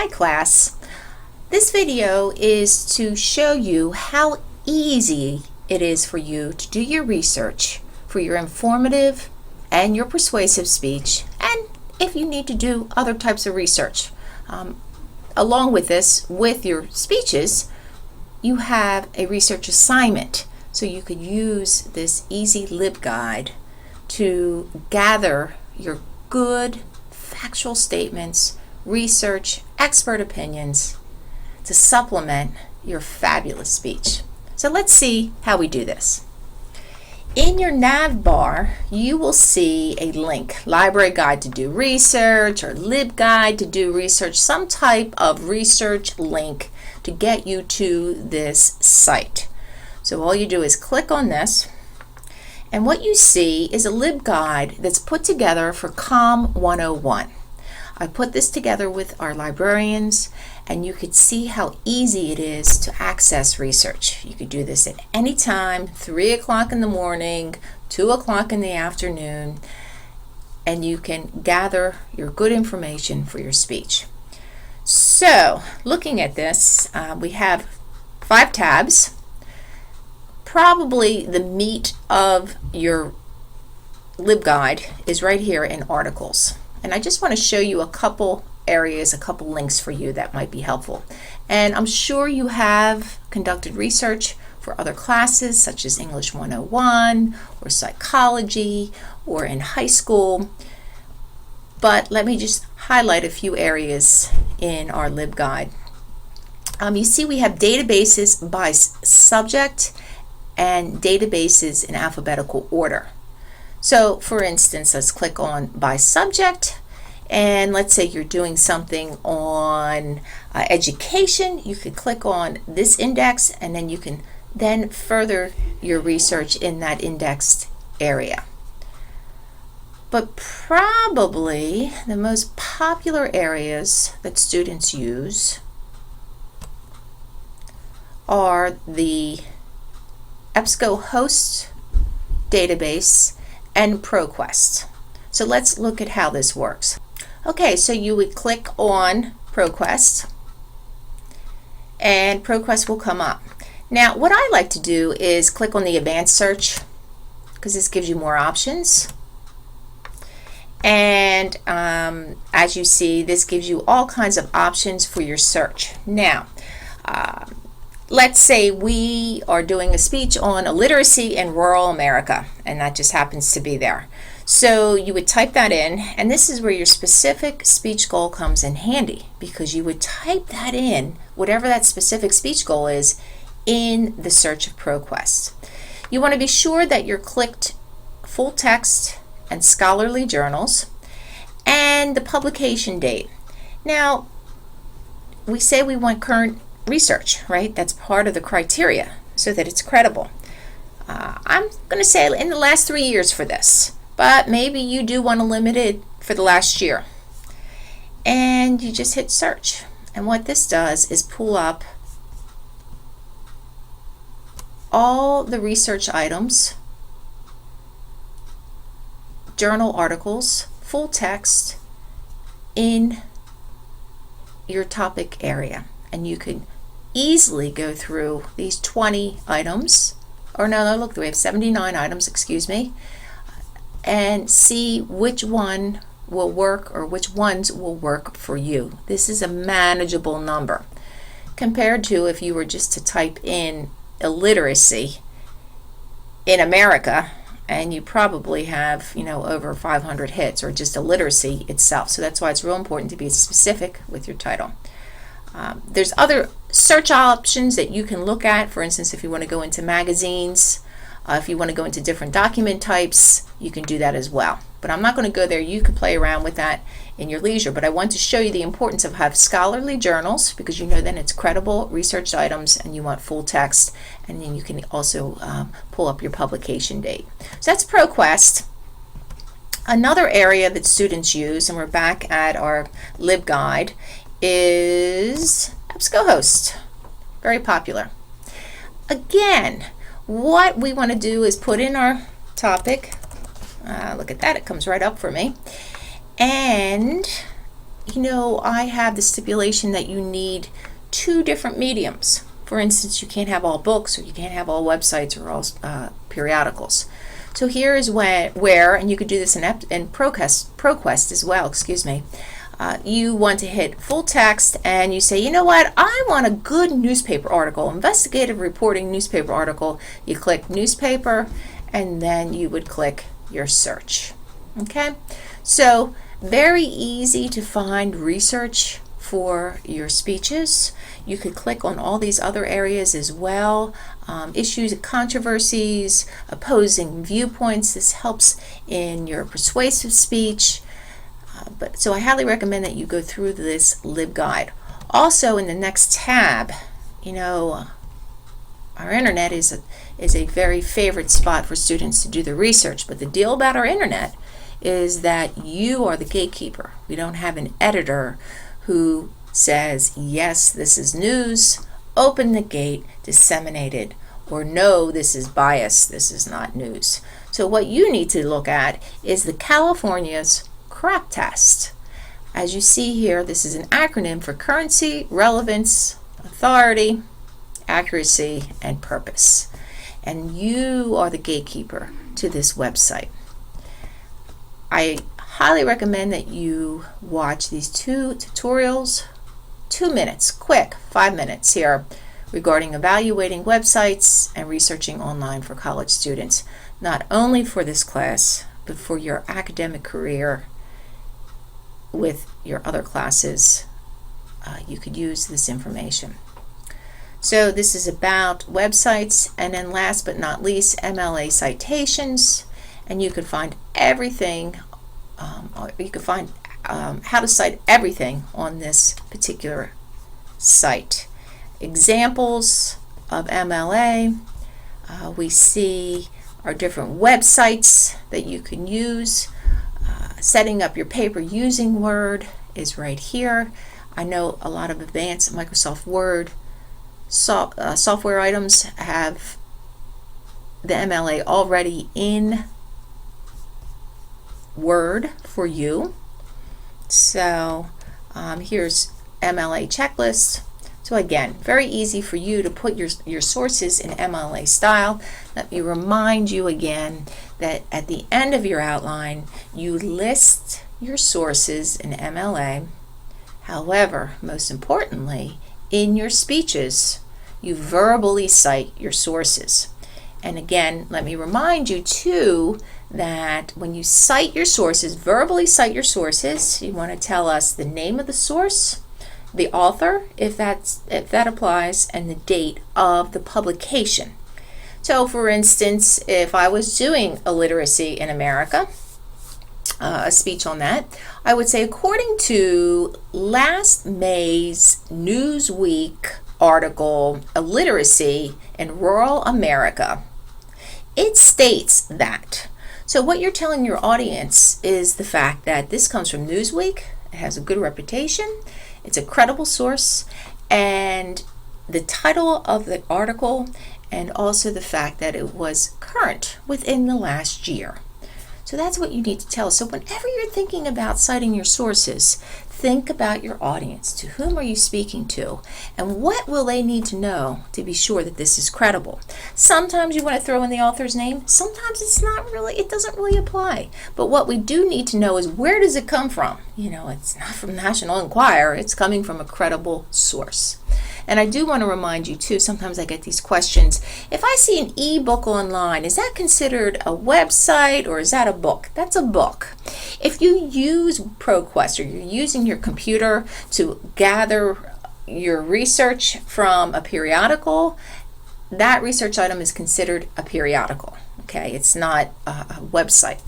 Hi class. This video is to show you how easy it is for you to do your research for your informative and your persuasive speech, and if you need to do other types of research. Along with this, with your speeches, you have a research assignment, so you could use this easy LibGuide to gather your good factual statements, research, expert opinions to supplement your fabulous speech. So let's see how we do this. In your nav bar, you will see a link, Library Guide to do research or LibGuide to do research, some type of research link to get you to this site. So all you do is click on this, and what you see is a LibGuide that's put together for COM 101. I put this together with our librarians, and you could see how easy it is to access research. You could do this at any time, 3 o'clock in the morning, 2 o'clock in the afternoon, and you can gather your good information for your speech. So, looking at this, we have 5 tabs. Probably the meat of your LibGuide is right here in articles. And I just want to show you a couple areas, a couple links for you that might be helpful. And I'm sure you have conducted research for other classes such as English 101 or psychology or in high school. But let me just highlight a few areas in our LibGuide. You see we have databases by subject and databases in alphabetical order. So for instance, let's click on by subject, and let's say you're doing something on education. You could click on this index, and then you can then further your research in that indexed area. But probably the most popular areas that students use are the EBSCOhost database and ProQuest. So let's look at how this works. Okay, so you would click on ProQuest, and ProQuest will come up. Now, what I like to do is click on the advanced search, because this gives you more options. And as you see, this gives you all kinds of options for your search. Now, let's say we are doing a speech on illiteracy in rural America, and that just happens to be there. So you would type that in, and this is where your specific speech goal comes in handy, because you would type that in, whatever that specific speech goal is, in the search of ProQuest. You want to be sure that you're clicked full text and scholarly journals and the publication date. Now, we say we want current research, right? That's part of the criteria so that it's credible. I'm going to say in the last 3 years for this, but maybe you do want to limit it for the last year. And you just hit search. And what this does is pull up all the research items, journal articles, full text in your topic area. And you can easily go through these 20 items, or no, look, we have 79 items, excuse me, and see which one will work or which ones will work for you. This is a manageable number compared to if you were just to type in illiteracy in America, and you probably have, over 500 hits, or just illiteracy itself. So that's why it's real important to be specific with your title. There's other search options that you can look at. For instance, if you want to go into magazines, if you want to go into different document types, you can do that as well. But I'm not going to go there. You can play around with that in your leisure. But I want to show you the importance of having scholarly journals, because then it's credible research items, and you want full text, and then you can also pull up your publication date. So that's ProQuest. Another area that students use, and we're back at our LibGuide, is EBSCOhost. Very popular. Again, what we want to do is put in our topic. Look at that, it comes right up for me. And I have the stipulation that you need 2 different mediums. For instance, you can't have all books, or you can't have all websites, or all periodicals. So here is where, and you could do this in ProQuest as well, you want to hit full text, and you say, you know what, I want a good newspaper article, investigative reporting newspaper article. You click newspaper, and then you would click your search. Okay, so very easy to find research for your speeches. You could click on all these other areas as well. Issues and controversies, opposing viewpoints. This helps in your persuasive speech. So I highly recommend that you go through this LibGuide. Also, in the next tab, our internet is a very favorite spot for students to do the research. But the deal about our internet is that you are the gatekeeper. We don't have an editor who says, yes, this is news, open the gate, disseminate it, or no, this is bias, this is not news. So what you need to look at is the California's CRAP test. As you see here, this is an acronym for currency, relevance, authority, accuracy, and purpose. And you are the gatekeeper to this website. I highly recommend that you watch these 2 tutorials, 2 minutes, quick, 5 minutes here, regarding evaluating websites and researching online for college students, not only for this class, but for your academic career with your other classes. You could use this information. So this is about websites, and then last but not least, MLA citations, and you can find everything, you can find how to cite everything on this particular site. Examples of MLA, we see our different websites that you can use. Setting up your paper using Word is right here. I know a lot of advanced Microsoft Word software items have the MLA already in Word for you. So here's MLA checklist. So again, very easy for you to put your sources in MLA style. Let me remind you again that at the end of your outline, you list your sources in MLA. However, most importantly, in your speeches, you verbally cite your sources. And again, let me remind you too that when you cite your sources, verbally cite your sources, you want to tell us the name of the source, the author, if that applies, and the date of the publication. So for instance, if I was doing illiteracy in America, a speech on that, I would say, according to last May's Newsweek article, Illiteracy in Rural America, it states that. So what you're telling your audience is the fact that this comes from Newsweek, it has a good reputation, it's a credible source, and the title of the article, and also the fact that it was current within the last year. So that's what you need to tell. So whenever you're thinking about citing your sources, think about your audience. To whom are you speaking to? And what will they need to know to be sure that this is credible? Sometimes you want to throw in the author's name. Sometimes it doesn't really apply. But what we do need to know is, where does it come from? It's not from National Enquirer. It's coming from a credible source. And I do want to remind you too, sometimes I get these questions. If I see an e-book online, is that considered a website or is that a book? That's a book. If you use ProQuest, or you're using your computer to gather your research from a periodical, that research item is considered a periodical. Okay, it's not a website.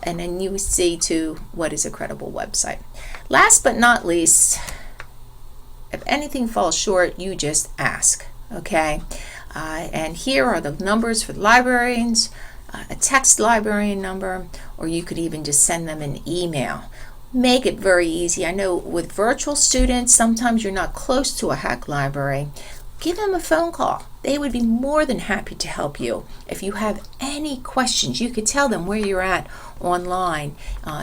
And then you see too, what is a credible website. Last but not least, if anything falls short, you just ask, okay? And here are the numbers for librarians, a text librarian number, or you could even just send them an email. Make it very easy. I know with virtual students, sometimes you're not close to a hack library. Give them a phone call. They would be more than happy to help you. If you have any questions, you could tell them where you're at online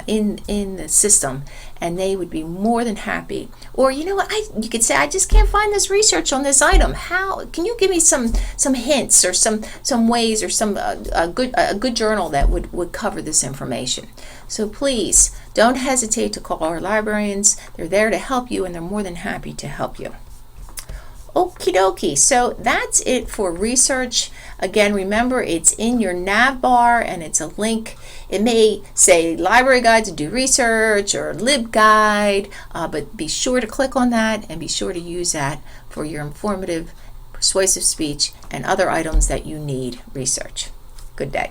in the system, and they would be more than happy. Or you know what, you could say, I just can't find this research on this item. How can you give me some hints or some ways, or some a good journal that would cover this information? So please don't hesitate to call our librarians. They're there to help you, and they're more than happy to help you. Okie dokie, so that's it for research. Again, remember, it's in your nav bar, and it's a link. It may say Library Guide to Do Research or LibGuide, but be sure to click on that and be sure to use that for your informative, persuasive speech and other items that you need research. Good day.